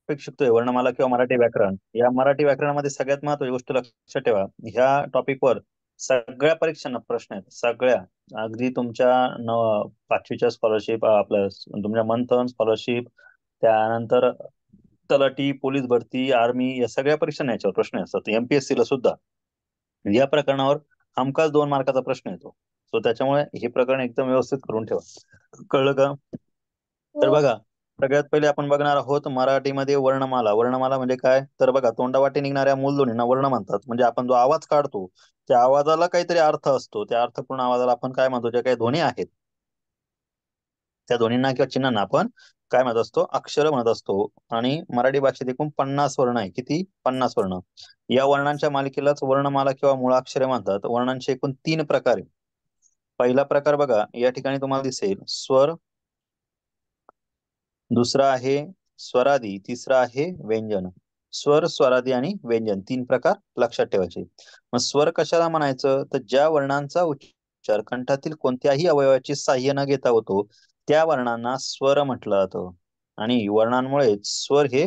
Topic शिकतोय वर्णमाला किंवा मराठी व्याकरण. या मराठी व्याकरणामध्ये सगळ्यात महत्त्वाची गोष्ट लक्षात ठेवा, ह्या टॉपिकवर सगळ्या परीक्षांना प्रश्न आहेत. सगळ्या, अगदी तुमच्या पाचवीच्या स्कॉलरशिप, आपलं तुमच्या मंथन स्कॉलरशिप, त्यानंतर तलाठी, पोलीस भरती, आर्मी, या सगळ्या परीक्षांना याच्यावर प्रश्न असतात. एमपीएससी ला सुद्धा या प्रकरणावर हमखास 2 मार्काचा प्रश्न येतो. सो त्याच्यामुळे हे प्रकरण एकदम व्यवस्थित करून ठेवा. कळलं का? तर बघा, सगळ्यात पहिले आपण बघणार आहोत मराठीमध्ये वर्णमाला. वर्णमाला म्हणजे काय? तर बघा, तोंडावाटे निघणाऱ्या मूलध्वनींना वर्ण म्हणतात. म्हणजे आपण जो आवाज काढतो त्या आवाजाला काहीतरी अर्थ असतो. त्या अर्थपूर्ण आवाजाला आपण काय म्हणतो? ज्या काही ध्वनी आहेत त्या ध्वनींना किंवा चिन्हांना आपण काय म्हणत असतो? अक्षर म्हणत असतो. आणि मराठी भाषेत एकूण 50 वर्ण आहे. किती? 50 वर्ण. या वर्णांच्या मालिकेलाच वर्णमाला किंवा मुळाक्षरे म्हणतात. वर्णांचे एकूण 3 प्रकार आहे. पहिला प्रकार बघा, या ठिकाणी तुम्हाला दिसेल स्वर, दुसरा आहे स्वरादी, तिसरा आहे व्यंजन. स्वर, स्वरादी आणि व्यंजन 3 प्रकार लक्षात ठेवायचे. मग स्वर कशाला म्हणायचं? तर ज्या वर्णांचा उच्चार कंठातील कोणत्याही अवयवाची साह्य न घेता होतो त्या वर्णांना स्वर म्हटलं जातं. आणि वर्णांमुळे स्वर हे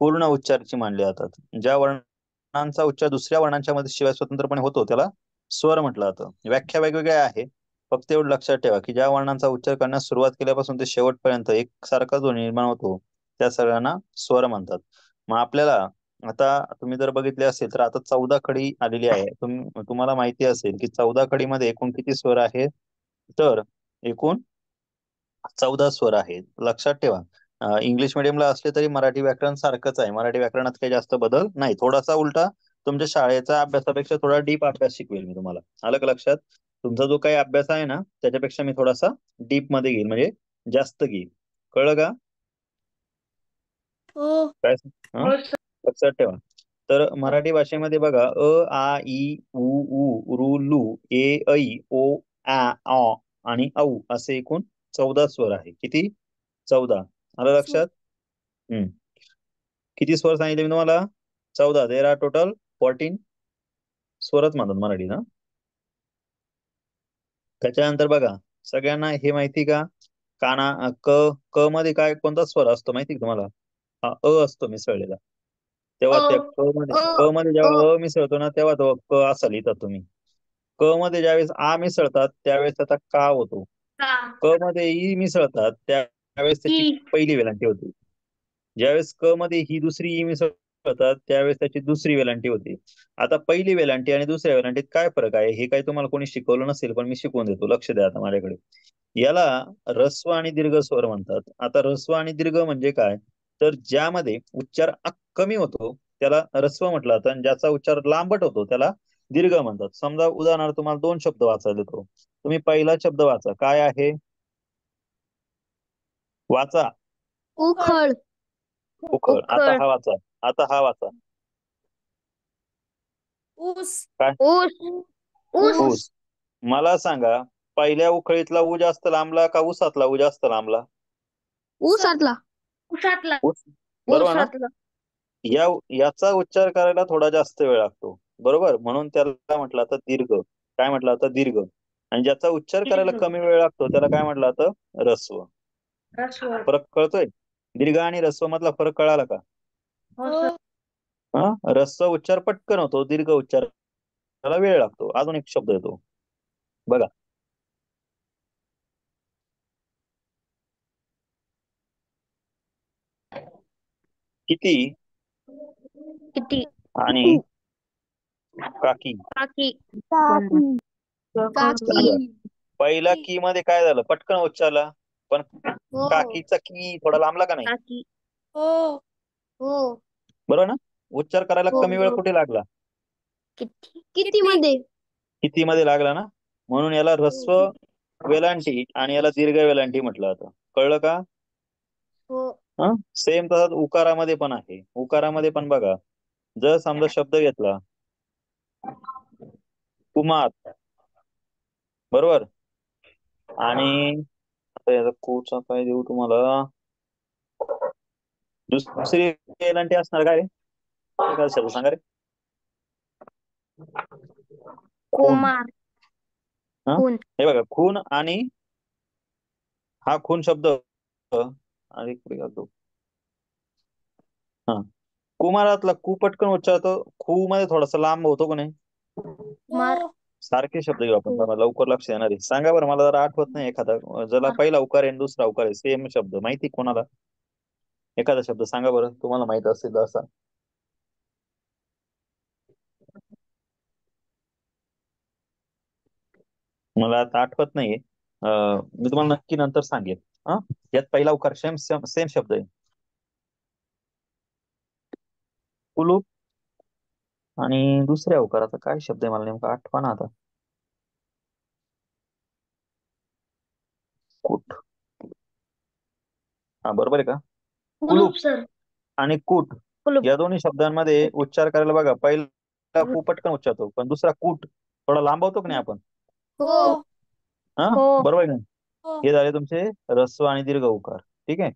पूर्ण उच्चाराची मानले जातात. ज्या वर्णांचा उच्चार दुसऱ्या वर्णांच्या मध्ये शिवाय स्वतंत्रपणे होतो त्याला स्वर म्हटलं जातं. व्याख्या वेगवेगळ्या आहे. फक्त एवढं लक्षात ठेवा की ज्या वर्णांचा उच्चार करण्यास सुरुवात केल्यापासून ते शेवटपर्यंत एकसारखा जो निर्माण होतो त्या सगळ्यांना स्वर म्हणतात. मग आपल्याला आता तुम्ही जर बघितले असेल तर आता 14 खडी आलेली आहे. तुम्हाला माहिती असेल की 14 खडीमध्ये एकूण किती स्वर आहेत? तर एकूण 14 स्वर आहेत. लक्षात ठेवा. इंग्लिश मिडियमला असले तरी मराठी व्याकरण सारखंच आहे. मराठी व्याकरणात काही जास्त बदल नाही. थोडासा उलटा तुमच्या शाळेचा अभ्यासापेक्षा थोडा डीप अभ्यास शिकवेल मी तुम्हाला. आलं का लक्षात? तुमचा जो काही अभ्यास आहे ना त्याच्यापेक्षा मी थोडासा डीप मध्ये घेईल, म्हणजे जास्त घेईल. कळलं का? हो. काय लक्षात ठेवा. तर मराठी भाषेमध्ये बघा, अ, आ, इ, उ, ऊ, ऋ, लू, ए, ऐ, ओ, आ, ऑ आणि औ असे एकूण 14 स्वर आहे. किती? 14. आलं लक्षात? हम्म. किती स्वर सांगितले मी तुम्हाला? 14. देर आर टोटल 14 स्वरच म्हणतात मराठी ना. त्याच्यानंतर बघा, सगळ्यांना हे माहिती का? क क मध्ये काय कोणता स्वर असतो माहिती का तुम्हाला? हा अ असतो मिसळलेला. तेव्हा त्या क मध्ये जेव्हा अ मिसळतो ना तेव्हा तो क असा लिहितात तुम्ही. क मध्ये ज्यावेळेस आ मिसळतात त्यावेळेस त्याचा का होतो. क मध्ये ई मिसळतात त्यावेळेस त्याची पहिली वेलांटी होती. ज्यावेळेस क मध्ये ही दुसरी ई मिसळतात त्यावेळेस त्याची दुसरी वेलांटी होती. आता पहिली वेलांटी आणि दुसऱ्या वेलांटीत काय फरक आहे हे काही तुम्हाला कोणी शिकवलं नसेल, पण मी शिकवून देतो. लक्ष द्या आता माझ्याकडे. याला ऱ्हस्व आणि दीर्घ स्वर म्हणतात. आता ऱ्हस्व आणि दीर्घ म्हणजे काय? तर ज्यामध्ये उच्चार कमी होतो त्याला ऱ्हस्व म्हटलं जातं, आणि ज्याचा उच्चार लांबट होतो त्याला दीर्घ म्हणतात. समजा उदाहरणार्थ तुम्हाला 2 शब्द वाचायला देतो. तुम्ही पहिला शब्द वाचा. काय आहे? वाचा. उखळ. उखळ. आता उखळ. हा वाचा. आता हा वाचा. ऊस. काय? ऊस. ऊस. ऊस. मला सांगा, पहिल्या उखळीतला ऊ जास्त लांबला का ऊसातला ऊ जास्त लांबला? ऊसातला. ऊसातला. ऊस. बरोबर ना? ऊसातला. याचा उच्चार करायला थोडा जास्त वेळ लागतो. बरोबर, म्हणून त्याला म्हटलं जातं दीर्घ. काय म्हटलं जातं? दीर्घ. आणि ज्याचा उच्चार करायला कमी वेळ लागतो त्याला काय म्हटलं जातं? ऱ्हस्व. फरक कळतोय? दीर्घ आणि ऱ्हस्व मधला फरक कळाला का? हा, ऱ्हस्व उच्चार पटकन होतो, दीर्घ उच्चार त्याला वेळ लागतो. अजून एक शब्द येतो बघा. किती किती. आणि काकी. काकी. काकी. पहिला की मध्ये काय झालं? पटकन उच्चारला. पण हो. काकीचा की थोडा लांबला का नाही? काकी. हो. हो. बरोबर ना? उच्चार करायला हो. कमी वेळ कुठे लागला? किती. किती मध्ये. किती मध्ये लागला ना. म्हणून याला ऱ्हस्व वेलांटी आणि याला दीर्घ वेलांटी म्हटलं जातं. कळलं का? हो. हा, सेम तसंच उकारामध्ये पण आहे. उकारामध्ये पण बघा, जर समजा शब्द घेतला कुमार, बरोबर, आणि आता याचा कोचा काय देऊ तुम्हाला? दुसरी वेलांटी असणार काय रे? एखादा शब्द सांगा रे. खून. कुमार. हा, खून. हे बघा, खून आणि हा खून शब्द आणि पुढे घालतो. हा, कुमारातला कू पटकन उच्चारतो, खू मध्ये थोडासा लांब होतो का नाही? मार. सारखे शब्द घेऊ आपण, बघा लवकर लक्ष येणार आहे. सांगा बरं, मला जरा आठवत नाही एखादा, ज्याला पहिला उकार आहे आणि दुसरा उकार आहे, सेम शब्द, माहिती कोणाला? एखादा शब्द सांगा बरं, तुम्हाला माहित असेल असा. मला आता आठवत नाहीये. मी तुम्हाला नक्की नंतर सांगेन. हा, यात पहिला उकार सेम सेम सेम शब्द आहे. कुलूप. आणि दुसऱ्या उकाराचा काय शब्द आहे, मला नेमका आठवा ना आता. कूट. हा, बरोबर आहे का? कुलूप सर. आणि कूट कुलूप. या दोन्ही शब्दांमध्ये उच्चार करायला बघा, पहिला कू पटकन उच्चारतो, पण दुसरा कूट थोडा लांबवतो की नाही आपण? हो. हा, हो. बरोबर आहे का? हे झाले तुमचे ऱ्हस्व आणि दीर्घ उकार. ठीक आहे.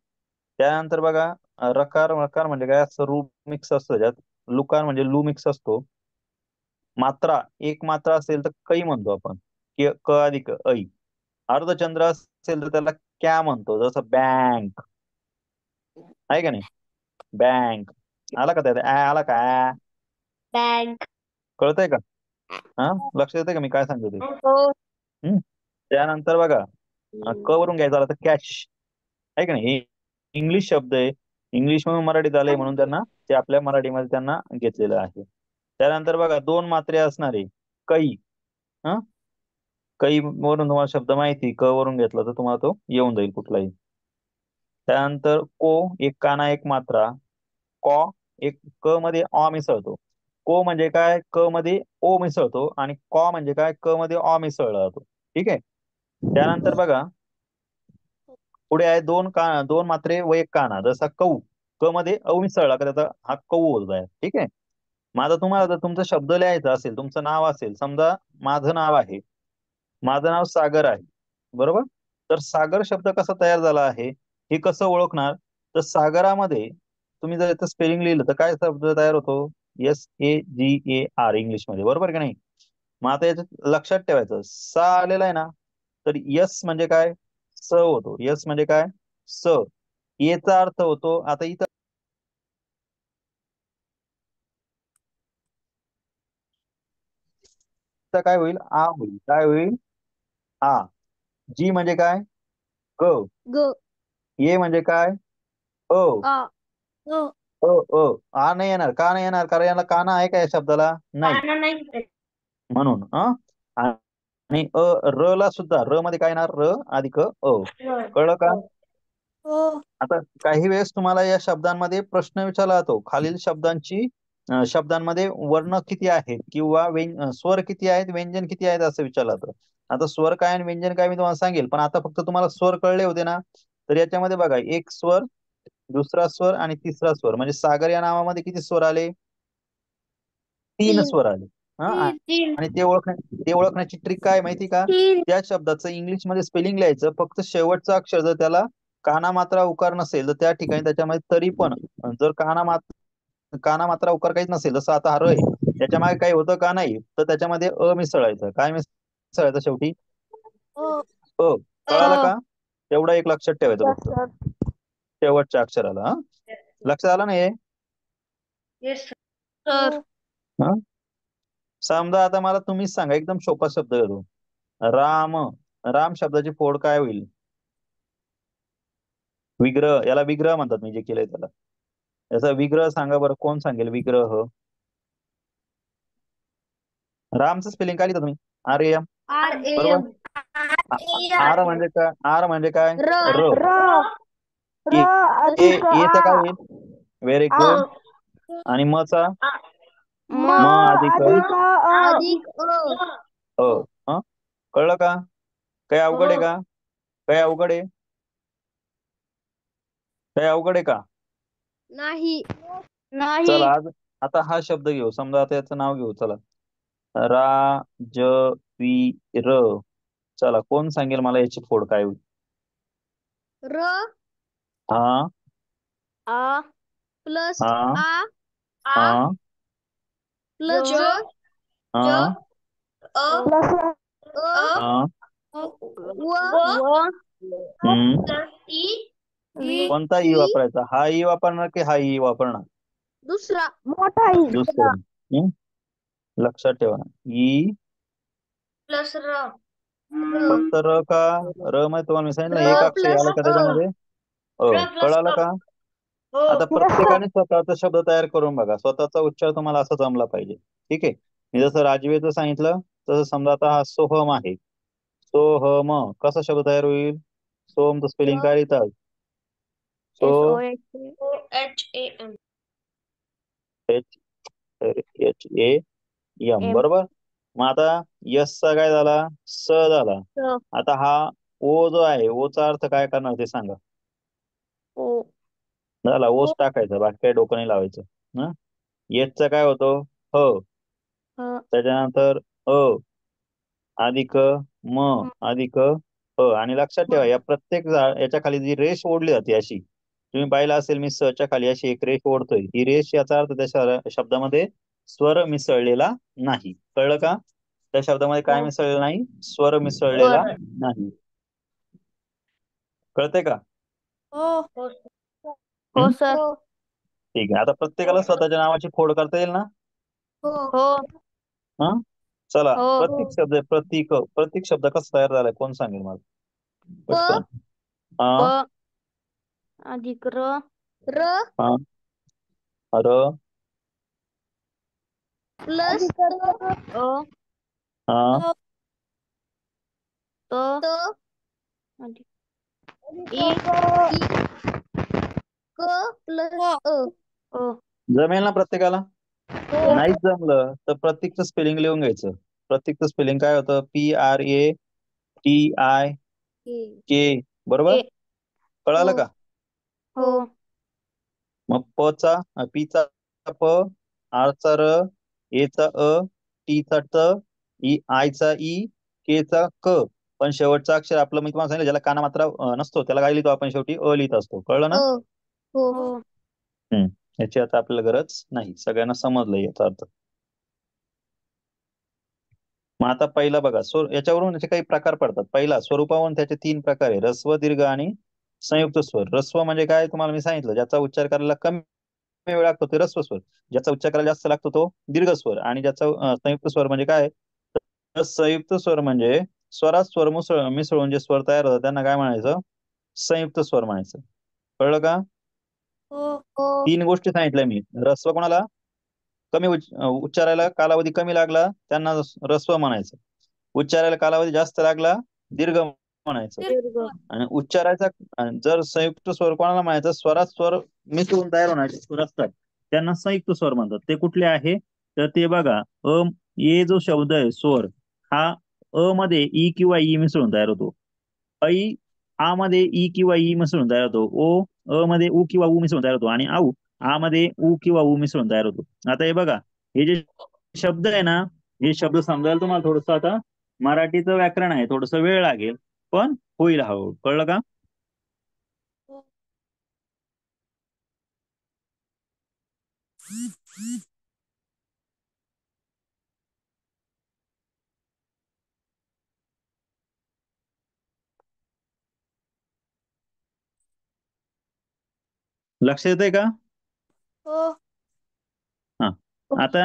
त्यानंतर बघा, रकार वकार म्हणजे काय असतं, रू मिक्स असतो त्यात. लुकार म्हणजे लू मिक्स असतो. मात्रा, एक मात्रा असेल तर कै म्हणतो आपण, क अधिक ऐ. अर्धचंद्र असेल तर त्याला क्या म्हणतो, जसं बँक आहे का नाही? बँक. आला का त्यात आला का? बँक. कळतंय का? हा, लक्ष येतंय का मी काय सांगतो ते? हो. हम्म. त्यानंतर बघा, क वरून घ्यायचा आला तर कॅश आहे का नाही? हे इंग्लिश शब्द आहे, इंग्लिश मधून मराठीत आले म्हणून त्यांना ते आपल्या मराठीमध्ये त्यांना घेतलेलं आहे. त्यानंतर बघा, दोन मात्रे असणारे कै. हा, कै वरून तुम्हाला शब्द माहिती, क वरून घेतला तर तुम्हाला तो येऊन जाईल कुठलाही. त्यानंतर को, एक काना एक मात्रा. कॉ, एक क मध्ये अ मिसळतो. को म्हणजे काय, क मध्ये ओ मिसळतो, आणि कॉ म्हणजे काय, क मध्ये अ मिसळला जातो. ठीक आहे. त्यानंतर बघा, पुढे आहे दोन मात्रे व एक काना, जसा कौ. क मध्ये अ मिसळला का त्याचा हा कौ होत आहे. ठीक आहे. माझा तुम्हाला जर तुमचा शब्द लिहायचा असेल, तुमचं नाव असेल, समजा माझं नाव आहे, माझं नाव सागर आहे, बरोबर? तर सागर शब्द कसा तयार झाला आहे हे कसं ओळखणार? तर सागरामध्ये तुम्ही जर इथं स्पेलिंग लिहिलं तर काय शब्द तयार होतो? SAGAR इंग्लिश मध्ये, बरोबर का नाही? मग आता याच्यात लक्षात ठेवायचं, सा आलेला आहे ना, तर यस म्हणजे काय? स होतो. यस म्हणजे काय? स. येचा अर्थ होतो, आता इथं काय होईल? आ होईल. काय होईल? आ. जी म्हणजे काय? ग. ग. ये म्हणजे काय? अ. अ. अ. अ. आ नाही येणार, का नाही येणार? कारण याला काना आहे का या शब्दाला? नाही. पाना नाही. म्हणून आणि र ला सुद्धा, र मध्ये काय येणार? र अधिक कळलं का? हो. आता काही वेळेस तुम्हाला या शब्दांमध्ये प्रश्न विचारला जातो, खालील शब्दांमध्ये वर्ण किती आहेत, किंवा स्वर किती आहेत, व्यंजन किती आहेत, असं विचारलं जातं. आता स्वर काय आणि व्यंजन काय मी तुम्हाला सांगेल, पण आता फक्त तुम्हाला स्वर कळले होते ना? तर याच्यामध्ये बघा, एक स्वर, दुसरा स्वर आणि तिसरा स्वर, म्हणजे सागर या नावामध्ये किती स्वर आले? 3 तीन. स्वर आले. हा, तीन. आणि ते ओळखण्याची ट्रिक काय माहिती का? तीन. त्या शब्दाचं इंग्लिश मध्ये स्पेलिंग लिहायचं, फक्त शेवटचं अक्षर जर त्याला काना मात्रा उकार नसेल तर त्या ठिकाणी त्याच्यामध्ये तरी पण, जर काना मात्रा उकार काहीच नसेल, जसं आता हा र आहे, त्याच्या मागे काही होतं का नाही, तर त्याच्यामध्ये अ मिसळायचं. काय मिसळायचं शेवटी? अ. अ. कळालं अ. का? तेवढं एक लक्षात ठेवायचं फक्त, शेवटच्या अक्षराला. हा, लक्षात आलं ना हे? Yes sir. हा, समजा आता मला तुम्हीच सांगा, एकदम सोपा शब्द घेतो, राम. राम शब्दाची फोड काय होईल? विग्रह. याला विग्रह म्हणतात, मी जे केलंय त्याला. याचा विग्रह सांगा बरं, कोण सांगेल विग्रह? रामचं स्पेलिंग काय लिहिता तुम्ही? RAM, बरोबर. RAM. आर म्हणजे काय? आर म्हणजे काय? र. र. र. र ए. ए अधिक एचा काय आ. होईल? व्हेरी आ. गुड. आणि मचा? म म अधिक अधिक अ. अधिक अ. अ. हा, कळलं का? काही अवघड आहे का? काही अवघड आहे? काही अवघड आहे का? नाही. नाही. चला, आज आता हा शब्द घेऊ, समजा आता याचं नाव घेऊ. चला, राजवीर. चला, कोण सांगेल मला याची फोड काय होईल? र. हा. आ प्लस हा. आ. हा. प्लस ज. ज. हा. अ. प्लस अ. हा. व. व. हम्म. Plus E. वी. कोणता ई वी. वापरायचा? हा ई वापरणार की हा ई वापरणार? दुसरा मोठा ई दुसरं. लक्षात ठेवा, ई प्लस र फक्त र का? र मध्ये तुम्हाला मी सांगितलं एक अक्षर आलं का त्याच्यामध्ये? कळालं का? आता प्रत्येकाने स्वतःचा शब्द तयार करून बघा, स्वतःचा उच्चार तुम्हाला असा जमला पाहिजे. ठीक आहे. मी जसं राजवीरचं सांगितलं तसं समजा आता हा सोहम आहे, सोहम कसा शब्द तयार होईल? सोहमचं स्पेलिंग काय लिहितात? SOHAM HHAM, बरोबर. मग आता यसचा काय झाला? स झाला. आता हा ओ जो आहे, ओचा अर्थ काय करणार ते सांगा. झाला, ओच टाकायचा, बाकी काही डोकं नाही लावायचं. ना येसचा काय होतो? ह. त्याच्यानंतर अ अधिक म अधिक आणि लक्षात ठेवा, या प्रत्येक याच्या खाली जी रेष ओढली जाते अशी, तुम्ही पाहिलं असेल मी स च्या खाली अशी एक रेष ओढतोय, ही रेष याचा अर्थ त्या शब्दामध्ये स्वर मिसळलेला नाही. कळलं का? त्या शब्दामध्ये काय मिसळलेलं नाही? स्वर मिसळलेला नाही. कळतंय का? हो सर. ठीक आहे. आता प्रत्येकाला स्वतःच्या नावाची फोड करता येईल ना? हा, चला. प्रतीक शब्द, प्रतीक शब्द कसा तयार झालाय कोण सांगेल मला? पटकन. अधिक र र प्लस जमेल ना प्रत्येकाला? नाहीच जमलं तर प्रतीकचं स्पेलिंग लिहून घ्यायचं. प्रतीकचं स्पेलिंग काय होतं? PRATIK, बरोबर. कळालं का? मग प चा, पी चा प, आर चा र, ए चा अ, टी चा ट, आय चा ई, के चा क. पण शेवटचा अक्षर आपलं मी तुम्हाला सांगितलं ज्याला काना मात्रा नसतो त्याला काय लिहितो आपण? शेवटी अ लिहित असतो. कळलं ना? याची आता आपल्याला गरज नाही, सगळ्यांना समजलं याचा अर्थ. मग आता पहिला बघा, याच्यावरून याचे काही प्रकार पडतात. पहिला, स्वरूपावरून त्याचे 3 प्रकार आहे: ऱ्हस्व, दीर्घ आणि संयुक्त स्वर. ऱ्हस्व म्हणजे काय तुम्हाला मी सांगितलं, ज्याचा उच्चार करायला कमी वेळ लागतो ते ऱ्हस्व स्वर, ज्याचा उच्चार करायला जास्त लागतो तो दीर्घ स्वर, आणि ज्याचा संयुक्त स्वर म्हणजे काय? तर संयुक्त स्वर म्हणजे स्वरात स्वर मिसळून जे स्वर तयार होतात त्यांना काय म्हणायचं? संयुक्त स्वर म्हणायचं. कळलं का? 3 गोष्टी सांगितल्या मी. ऱ्हस्व कोणाला कमी उच्चारायला कालावधी कमी लागला त्यांना ऱ्हस्व म्हणायचं, उच्चारायला कालावधी जास्त लागला दीर्घ म्हणायचं, आणि उच्चारायचा जर संयुक्त स्वर कोणाला म्हणायचं? स्वरात स्वर मिसळून तयार होणारे स्वर असतात त्यांना संयुक्त स्वर म्हणतात. ते कुठले आहे? तर ते बघा, ए जो शब्द आहे स्वर, हा अ मध्ये ई किंवा ई मिसळून तयार होतो. ऐ आ मध्ये ई किंवा ई मिसळून तयार होतो. ओ अ मध्ये उ किंवा उ मिसळून तयार होतो. आणि आऊ आ मध्ये उ किंवा उ मिसळून तयार होतो. आता हे बघा, हे जे शब्द आहे ना, हे शब्द समजायला तुम्हाला थोडस आता मराठीचं व्याकरण आहे, थोडस वेळ लागेल, पण होईल हळूहळू. कळलं का? लक्ष येतंय का? हा, आता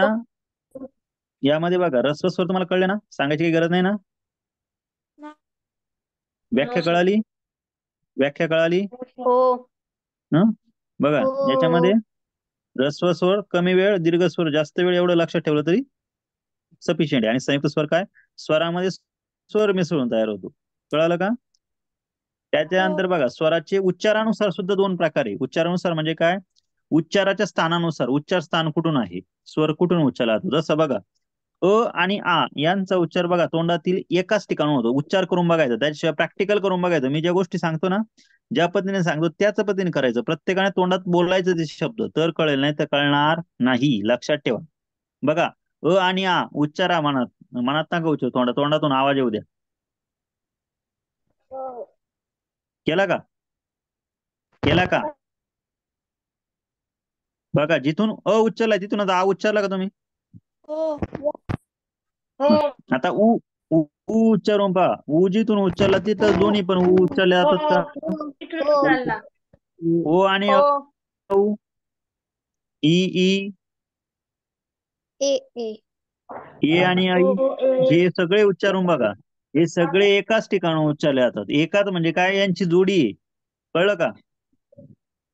यामध्ये बघा, ऱ्हस्व स्वर तुम्हाला कळले ना? सांगायची काही गरज नाही ना? व्याख्या कळाली? व्याख्या कळाली? बघा, याच्यामध्ये ऱ्हस्व स्वर कमी वेळ, दीर्घ स्वर जास्त वेळ, एवढं लक्षात ठेवलं तरी सफिशियंट आहे. आणि संयुक्त स्वर काय? स्वरामध्ये स्वर मिसळून तयार होतो. कळालं का? त्याच्यानंतर बघा, स्वराचे उच्चारानुसार सुद्धा 2 प्रकार आहे. उच्चारानुसार म्हणजे काय? उच्चाराच्या स्थानानुसार, उच्चार स्थान कुठून आहे, स्वर कुठून उच्चारला जातो. जसं बघा, अ आणि आ यांचा उच्चार बघा तोंडातील एकाच ठिकाणी होतो. उच्चार करून बघायचा, त्याशिवाय प्रॅक्टिकल करून बघायचं. मी ज्या गोष्टी सांगतो ना, ज्या पद्धतीने सांगतो त्याच पद्धतीने करायचं. प्रत्येकाने तोंडात बोलायचं ते शब्द, तर कळेल, नाही तर कळणार नाही. लक्षात ठेवा. बघा, अ आणि आ उच्चारा, मनात नका उच्चार, तोंडातून आवाज येऊ द्या. केला का? केला का? बघा, जिथून अ उच्चारला तिथून आ उच्चारला का तुम्ही? आता उ उच्चारून पहा. उ जिथून उच्चारला तिथं दोन्ही पण उ उच्चारले जातात का? ओ आणि ई ई ए ए ए आणि आई हे सगळे उच्चारून बघा. हे सगळे एकाच ठिकाणी उच्चारले जातात. एकाच म्हणजे काय, यांची जोडी आहे. कळलं का?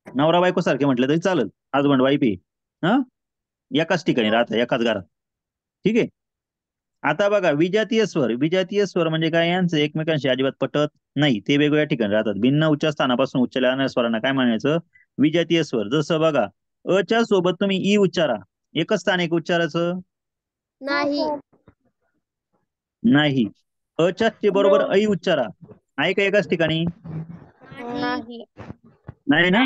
नवरा बायको सारखे म्हटलं तरी चालेल, हजबंड वाईफ आहे. हा, एकाच ठिकाणी राहतात, एकाच घरात. ठीक आहे. आता बघा, विजातीय स्वर. विजातीय स्वर म्हणजे काय, यांचं एकमेकांशी अजिबात पटत नाही, ते वेगवेगळ्या ठिकाणी राहतात. भिन्न उच्चार स्थानापासून उच्चारल्या जाणाऱ्या स्वरांना काय म्हणायचं? विजातीय स्वर. जसं बघा, अ च्या सोबत तुम्ही ई उच्चारा, एकच स्थान एक उच्चाराचं नाही नाही. अ च्या बरोबर ऐ उच्चारा, आहे का एकाच ठिकाणी? नाही नाही ना.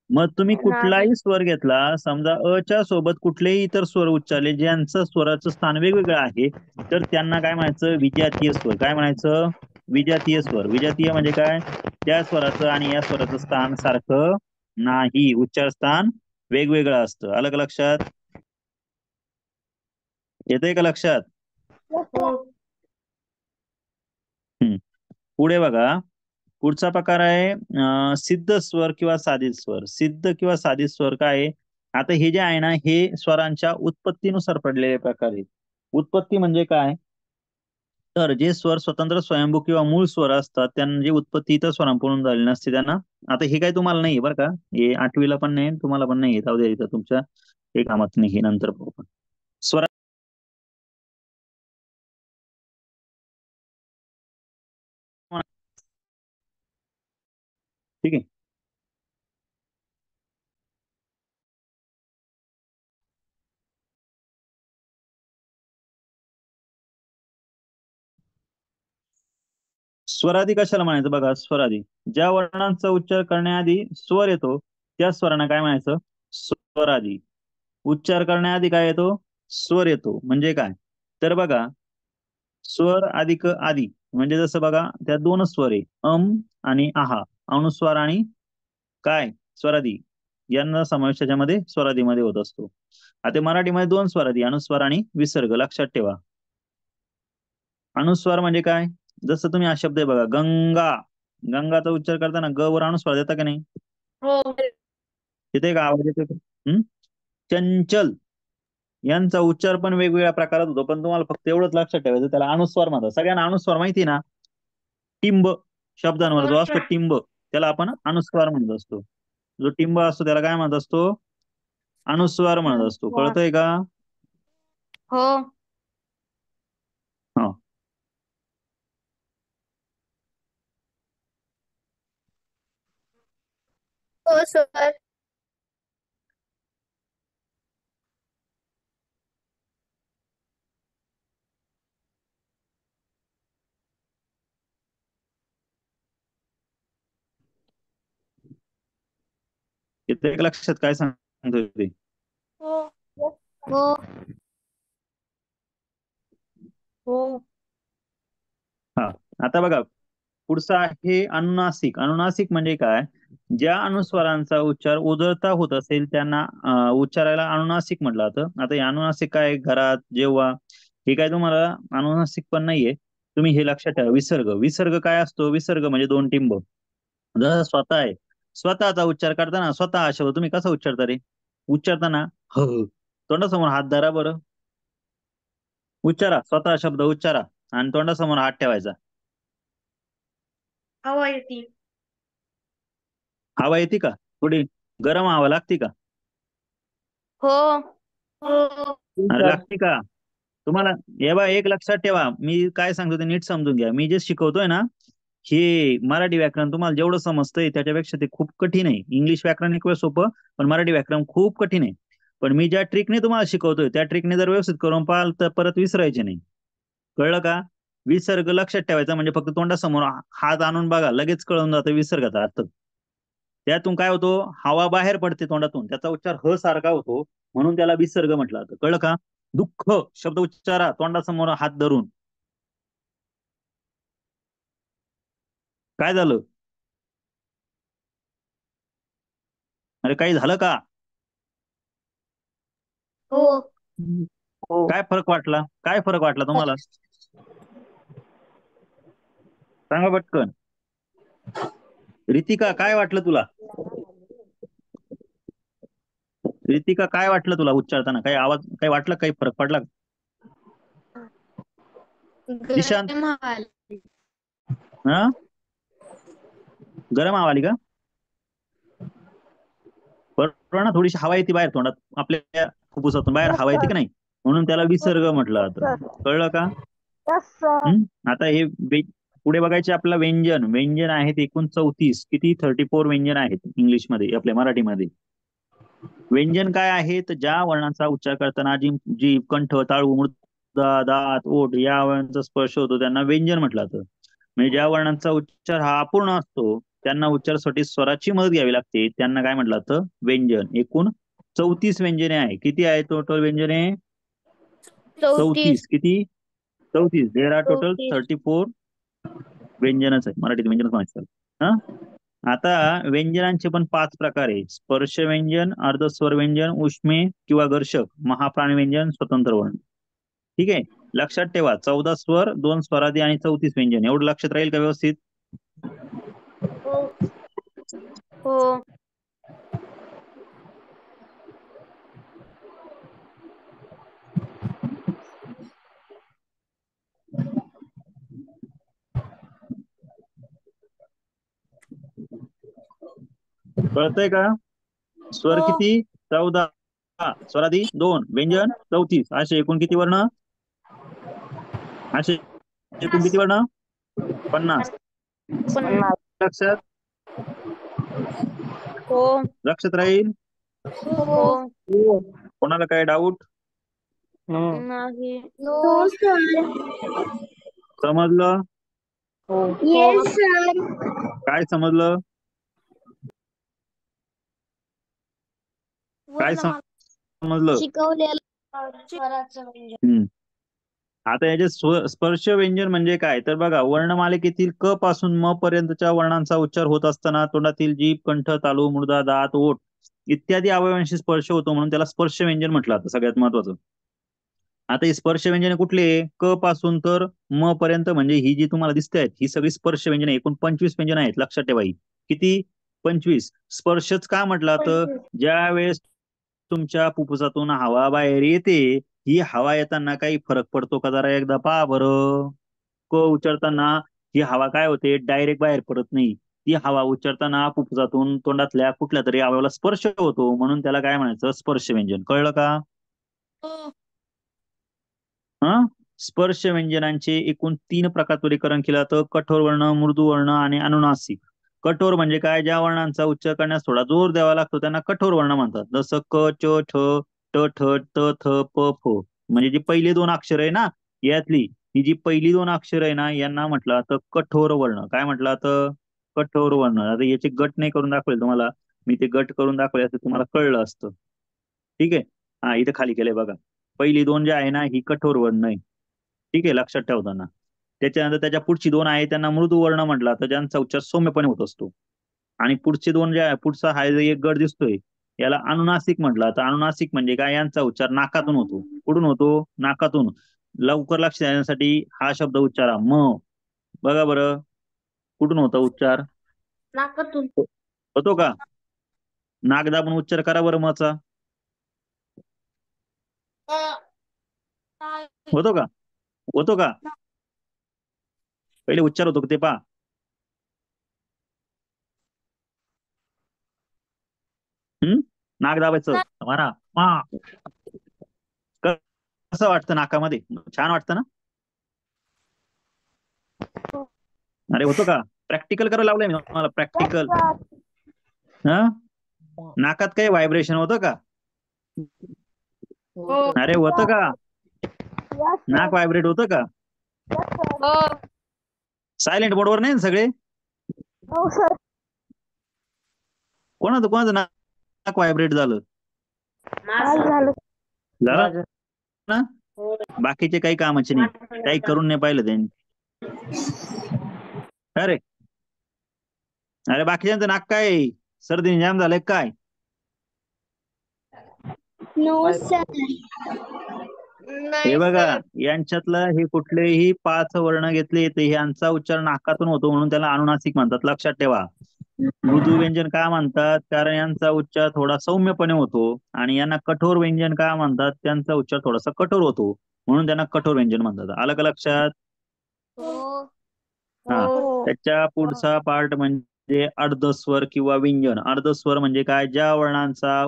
मग तुम्ही नाही कुठलाही स्वर घेतला, समजा अ च्या सोबत कुठलेही इतर स्वर उच्चारले ज्यांचं स्वराचं स्थान वेगवेगळं आहे, तर त्यांना काय म्हणायचं? विजातीय स्वर. काय म्हणायचं? विजातीय स्वर. विजातीय म्हणजे काय? त्या स्वराचं आणि या स्वराचं स्थान सारखं नाही, उच्चार स्थान वेगवेगळं असतं. आलं का लक्षात? येतंय का लक्षात? पुढे बघा, पुढचा प्रकार आहे सिद्ध स्वर किंवा साधित स्वर. सिद्ध किंवा साधित स्वर काय आहे? आता हे जे आहे ना, हे स्वरांच्या उत्पत्तीनुसार पडलेले प्रकार आहेत. उत्पत्ती म्हणजे काय? तर जे स्वर स्वतंत्र स्वयंभू किंवा मूळ स्वर असतात, त्यांची उत्पत्ती इतर स्वरांकडून झालेली नसते त्यांना. आता हे काय तुम्हाला नाही बरं का, हे आठवीला पण नाही, तुम्हाला पण नाही, जाऊ द्या, इथं तुमच्या हे कामात नाही, हे नंतर पाहू आपण. स्वर ठीक आहे. स्वरादी कशाला म्हणायचं बघा? स्वरादी, ज्या वर्णांचा उच्चार करण्याआधी स्वर येतो त्या स्वरांना काय म्हणायचं? स्वरादी. उच्चार करण्याआधी काय येतो? स्वर येतो. म्हणजे काय? तर बघा, स्वर अधिक आदी म्हणजे जसं बघा, त्या दोनच स्वर आहे, आणि आहा. अनुस्वार आणि काय, स्वरादी, यांना समावेश त्याच्यामध्ये स्वरादीमध्ये होत असतो. आता मराठीमध्ये दोन स्वरादी, अनुस्वार आणि विसर्ग. लक्षात ठेवा. अनुस्वार म्हणजे काय? जसं तुम्ही हा शब्द आहे बघा, गंगा. गंगाचा उच्चार करताना ग वर अनुस्वार देता का नाही? हो तिथे का आवाज येतो? चंचल, यांचा उच्चार पण वेगवेगळ्या प्रकारात होतो, पण तुम्हाला फक्त एवढंच लक्षात ठेवायचं, त्याला अनुस्वार म्हणतात. सगळ्यांना अनुस्वार माहिती ना? टिंब शब्दांवर जो असतो टिंब, त्याला आपण अनुस्वार म्हणत असतो. जो टिंब असतो त्याला काय म्हणत असतो? अनुस्वार म्हणत असतो. कळतंय का? हो हा. हो सर. येतं एक लक्षात काय सांगतोय ते? हो हो हो हा. आता बघा, पुढचा आहे अनुनासिक. अनुनासिक म्हणजे काय? ज्या अनुस्वारांचा उच्चार उधळता होत असेल त्यांना उच्चारायला अनुनासिक म्हटलं जातं. आता हे अनुनासिक काय, घरात, जेव्हा, हे काय तुम्हाला अनुनासिक पण नाहीये. तुम्ही हे लक्षात ठेवा. विसर्ग. विसर्ग काय असतो? विसर्ग म्हणजे दोन टिंब. जसं स्वतः आहे, स्वतःचा उच्चार करताना स्वतः हा शब्द तुम्ही कसा उच्चारता रे? उच्चारताना तोंडासमोर हात धरा बरं, उच्चारा, स्वतः शब्द उच्चारा आणि तोंडासमोर हात ठेवायचा. हवा येते. हवा येते का? थोडी गरम हवा लागते का? हो हो अरे लागते का तुम्हाला? हे बा, एक लक्षात ठेवा, मी काय सांगतो ते नीट समजून घ्या. मी जे शिकवतोय ना, हे मराठी व्याकरण तुम्हाला जेवढं समजतंय त्याच्यापेक्षा ते खूप कठीण आहे. इंग्लिश व्याकरण एक वेळ सोपं, पण मराठी व्याकरण खूप कठीण आहे. पण मी ज्या ट्रिकने तुम्हाला शिकवतोय त्या ट्रिकने जर व्यवस्थित करून पाहाल तर परत विसरायचे नाही. कळलं का? विसर्ग लक्षात ठेवायचा म्हणजे फक्त तोंडासमोर हात आणून बघा, लगेच कळून जातं विसर्गाचा अर्थ. त्यातून काय होतो? हवा बाहेर पडते तोंडातून, त्याचा उच्चार ह सारखा होतो, म्हणून त्याला विसर्ग म्हटलं जातं. कळलं का? दुःख शब्द उच्चारा तोंडासमोर हात धरून. काय झालं? अरे काही झालं का? हो काय फरक वाटला? काय फरक वाटला तुम्हाला? सांगा पटकन. रितिका, काय वाटलं तुला? रितिका, काय वाटलं तुला उच्चारताना? काही आवाज, काही वाटलं, काही फरक पडला का? निशांत, गरम हवा आली. हा, गरम हवा आली का? बरोबर ना, थोडीशी हवा येते बाहेर तोंडात, आपल्या फुफ्फुसातून बाहेर हवा येते की नाही, म्हणून त्याला विसर्ग म्हटलं जातं. कळलं का? आता हे पुढे बघायचे आपलं व्यंजन. व्यंजन आहेत एकूण 34. किती? 34 व्यंजन आहेत इंग्लिशमध्ये, आपल्या मराठीमध्ये. व्यंजन काय आहे? तर ज्या वर्णाचा उच्चार करताना जीभ, कंठ, ताळू, मुर्दा, दात, ओठ या वर्णांचा स्पर्श होतो त्यांना व्यंजन म्हटलं जातं. म्हणजे ज्या वर्णांचा उच्चार हा अपूर्ण असतो त्यांना उच्चारासाठी स्वराची मदत घ्यावी लागते, त्यांना काय म्हटलं जातं? व्यंजन. एकूण 34 व्यंजने आहे. किती आहे टोटल व्यंजने? 34. 34. किती? 34. There are total 34. 34 व्यंजनच आहे, मराठीत व्यंजनच म्हणायचं. हा, आता व्यंजनांचे पण 5 प्रकार आहे. स्पर्श व्यंजन, अर्धस्वर व्यंजन, उष्मे किंवा घर्षक, महाप्राण व्यंजन, स्वतंत्र वर्ण. ठीक आहे, लक्षात ठेवा 14 स्वर, 2 स्वरादी आणि 34 व्यंजन. एवढं लक्षात राहील का व्यवस्थित? हो. हो. कळतंय का? स्वर हो. किती? 14. स्वरादी 2, व्यंजन 34. असे एकूण किती वर्ण? असे एकूण किती वर्ण? 50. पण लक्षात हो. लक्षात राहील? हो. कोणाला काय डाऊट? नाही. No sir. समजलं? Yes sir. काय समजलं? काय समजलं? शिकवलेलं. आता याचे स्पर्श व्यंजन म्हणजे काय? तर बघा, वर्णमालिकेतील क पासून म पर्यंतच्या वर्णांचा उच्चार होत असताना तोंडातील जीभ, कंठ, तालू, मुर्दा, दात, ओठ इत्यादी अवयवांशी स्पर्श होतो म्हणून त्याला स्पर्श व्यंजन म्हटलं जातं. सगळ्यात महत्वाचं. आता ही स्पर्श व्यंजने कुठली? क पासून तर म पर्यंत, म्हणजे ही जी तुम्हाला दिसत आहेत ही सगळी स्पर्श व्यंजने. एकूण 25 व्यंजन आहेत, लक्षात ठेवा. किती? 25. स्पर्शच का म्हटलं तर ज्या वेळेस तुमच्या फुफ्फुसातून हवा बाहेर येते, ही हवा येताना काही फरक पडतो का? जरा एकदा पहा बरं. क उच्चारताना ही हवा काय होते? डायरेक्ट बाहेर पडत नाही. ती हवा उच्चारताना फुफ्फुसातून तोंडातल्या कुठल्या तरी अवयवाला स्पर्श होतो, म्हणून त्याला काय म्हणायचं? स्पर्श व्यंजन. कळलं का? हा, स्पर्श व्यंजनांचे एकूण 3 प्रकार वर्गीकरण केलं जातं: कठोर वर्ण, मृदू वर्ण आणि अनुनासिक. कठोर म्हणजे काय? ज्या वर्णांचा उच्चार करण्यास थोडा जोर द्यावा लागतो त्यांना कठोर वर्ण म्हणतात. जसं क, च, ठ, ट, ठ, त, थ, प, फ. म्हणजे जी पहिली 2 अक्षर आहे ना, यातली ही जी पहिली 2 अक्षर आहे ना, यांना म्हटलं जातं कठोर वर्ण. काय म्हटलं जातं? कठोर वर्ण. आता याचे गट नाही करून दाखवले तुम्हाला, मी ते गट करून दाखवले असं तुम्हाला कळलं असतं. ठीक आहे. हा, इथे खाली केलंय बघा. पहिली 2 जे आहे ना ही कठोर वर्ण आहे. ठीक आहे, लक्षात ठेवताना. त्याच्यानंतर त्याच्या पुढची 2 आहे त्यांना मृदू वर्ण म्हटलं तर ज्यांचा उच्चार सौम्यपणे होत असतो. आणि पुढचे 2 जे आहे, पुढचा हा जो एक गट दिसतोय याला अनुनासिक म्हटलं. तर अनुनासिक म्हणजे काय? यांचा उच्चार नाकातून होतो. कुठून होतो? नाकातून. लवकर लक्ष देण्यासाठी हा शब्द उच्चारा, म. बघा बरं, कुठून होता उच्चार? नाकातून. होतो का? नाक दाबून उच्चार करा बरं मचा. होतो का? होतो का? पहिले उच्चार होतो ते पहा. नाक दाबायचं, मारा मा. कसं वाटतं नाकामध्ये? छान वाटतं ना? अरे होतो का? प्रॅक्टिकल करायला लावलंय मी तुम्हाला, प्रॅक्टिकल. हा, नाकात काही व्हायब्रेशन होतं का? अरे होतं का? नाक व्हायब्रेट होतं का? सायलेंट मोडवर नाही ना सगळे? कोणाचं कोणाचं नाक व्हायब्रेट झालं? झालं ना? बाकीचे काही कामाचे नाही, काही करून नाही पाहिलं त्यांनी. अरे अरे बाकीच्यांचं नाक काय सर्दी जाम झालंय काय? No sir. हे नाही बघा, सर. यांच्यातलं हे कुठलेही 5 वर्ण घेतले तर यांचा उच्चार नाकातून होतो म्हणून त्याला अनुनासिक म्हणतात. लक्षात ठेवा. मृदू व्यंजन का म्हणतात? कारण यांचा उच्चार थोडा सौम्यपणे होतो. आणि यांना कठोर व्यंजन का म्हणतात? त्यांचा उच्चार थोडासा कठोर होतो, म्हणून त्यांना कठोर व्यंजन म्हणतात. आलं का लक्षात? हा. त्याच्या पुढचा पार्ट म्हणजे अर्धस्वर किंवा व्यंजन. अर्धस्वर म्हणजे काय? ज्या वर्णांचा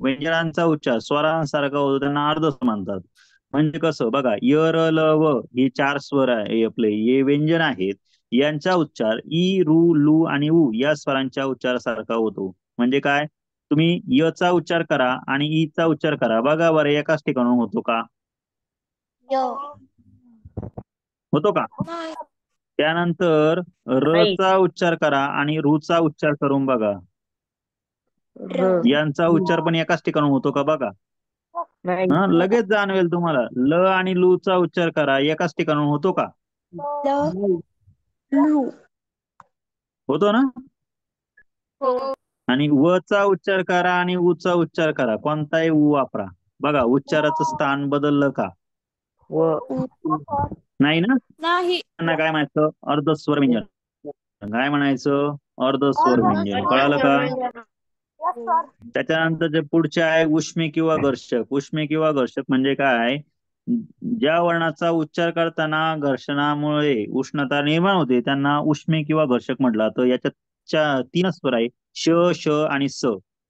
व्यंजनांचा उच्चार स्वरांसारखा होतो त्यांना अर्धस्वर म्हणतात. म्हणजे कसं बघा, य र ल व हे 4 स्वर आहे आपले, हे व्यंजन आहेत. यांचा उच्चार इ रु लू आणि उ या स्वरांच्या उच्चारासारखा होतो. म्हणजे काय? तुम्ही य चा उच्चार करा आणि ई चा उच्चार करा, बघा बरं एकाच ठिकाणून होतो का? होतो का? त्यानंतर र चा उच्चार करा आणि रू चा उच्चार करून बघा, यांचा उच्चार पण एकाच ठिकाणी होतो का? बघा. हा, लगेच जाणवेल तुम्हाला. ल आणि लू चा उच्चार करा, एकाच ठिकाणी होतो का? होतो ना? आणि व चा उच्चार करा आणि उ चा उच्चार करा, कोणताही उ वापरा, बघा उच्चाराचं स्थान बदललं का? नाही ना? नाही. त्यांना काय म्हणायचं? अर्धस्वर व्यंजन. काय म्हणायचं? अर्धस्वर व्यंजन. कळालं का? त्याच्यानंतर जे पुढचे आहे उष्मे किंवा घर्षक. उष्मे किंवा घर्षक म्हणजे काय? ज्या वर्णाचा उच्चार करताना घर्षणामुळे उष्णता निर्माण होते त्यांना उष्मे किंवा घर्षक म्हटलं जातं. याच्यात 3 स्वर आहे, श, श आणि स.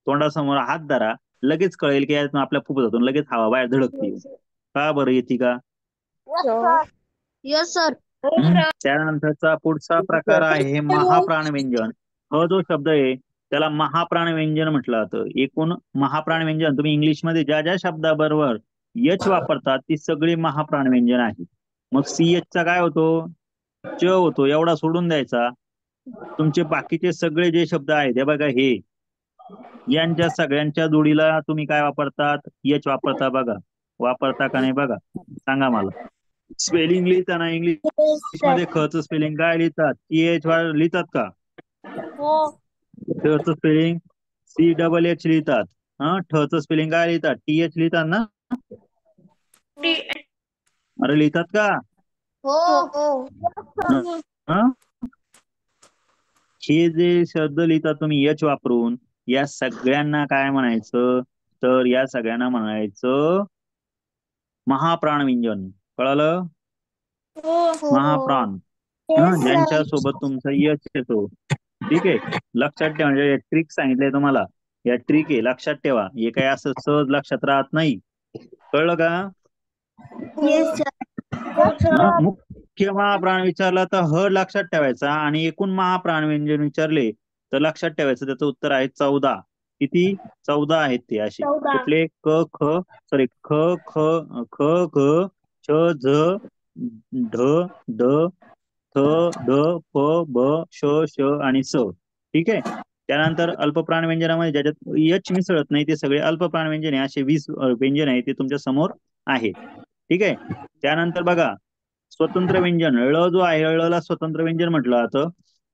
तोंडासमोर हात धरा, लगेच कळेल की यातून आपल्या फुफ्फुसातून लगेच हवा बाहेर धडकते. का बरं येते का? Yes sir. त्यानंतरचा पुढचा प्रकार आहे महाप्राण व्यंजन. हा जो शब्द आहे त्याला महाप्राण व्यंजन म्हटलं जातं. एकूण महाप्राण व्यंजन तुम्ही इंग्लिशमध्ये ज्या ज्या शब्दाबरोबर यच वापरतात ती सगळी महाप्राण व्यंजन आहेत. मग CH चा काय होतो? च होतो, एवढा सोडून द्यायचा. तुमचे बाकीचे सगळे जे शब्द आहेत हे बघा, हे यांच्या सगळ्यांच्या जोडीला तुम्ही काय वापरतात? यच वापरता. बघा, वापरता का नाही बघा, सांगा मला. स्पेलिंग लिहिताना इंग्लिश मध्ये ख च स्पेलिंग काय लिहितात? TH लिहितात का? ठ च स्पेलिंग CHH लिहितात. ठ च स्पेलिंग काय लिहितात? TH लिहितात ना? अरे लिहितात का? हं? हे जे शब्द लिहितात तुम्ही यच वापरून, या सगळ्यांना काय म्हणायचं? तर या सगळ्यांना म्हणायचं महाप्राण व्यंजन. कळालं? महाप्राण. ज्यांच्या सोबत तुमचा यच येतो. ठीक आहे, लक्षात ठेवा. म्हणजे ट्रिक सांगितलंय तुम्हाला, या ट्रिक आहे, लक्षात ठेवा. हे काय असं सहज लक्षात राहत नाही. कळलं का? मुख्य महाप्राण विचारला तर ह लक्षात ठेवायचा आणि एकूण महाप्राण व्यंजन विचारले तर लक्षात ठेवायचं त्याचं उत्तर आहे 14. किती? 14 आहेत ते असे. कुठले? क ख सॉरी ख ख ख ग छ झ ढ ड थ द प ब श श आणि स. ठीक आहे. त्यानंतर अल्पप्राण व्यंजनामध्ये ज्याच्यात यच मिसळत नाही ते सगळे अल्पप्राण व्यंजन आहे. असे 20 व्यंजन आहे ते तुमच्या समोर आहेत. ठीक आहे. त्यानंतर बघा, स्वतंत्र व्यंजन. ळ जो आहे, ळ ला स्वतंत्र व्यंजन म्हटलं जातं.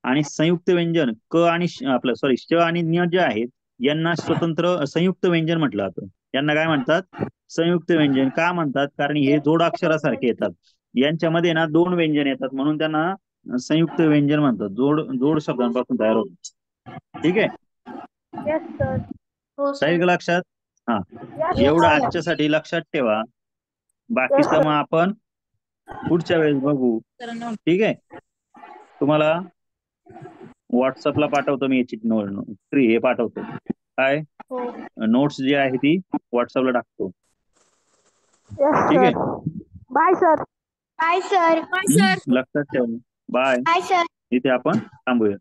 आणि संयुक्त व्यंजन क आणि आपलं सॉरी श आणि ञ जे आहेत यांना स्वतंत्र संयुक्त व्यंजन म्हटलं जातं. यांना काय म्हणतात? संयुक्त व्यंजन. का म्हणतात? कारण हे जोडाक्षरासारखे येतात. यांच्यामध्ये ना 2 व्यंजन येतात म्हणून त्यांना संयुक्त व्यंजन म्हणतात. जोड शब्दांपासून तयार होतात. ठीक आहे. जाईल का लक्षात? हा, एवढं आजच्यासाठी लक्षात ठेवा. बाकीचं मग आपण पुढच्या वेळेस बघू. ठीक आहे. तुम्हाला व्हॉट्सअपला पाठवतो मी याची हे पाठवतो. काय नोट्स जी आहे ती व्हॉट्सअपला टाकतो. ठीक आहे. Bye sir. लक्षात ठेवा. बाय. इथे आपण थांबूया.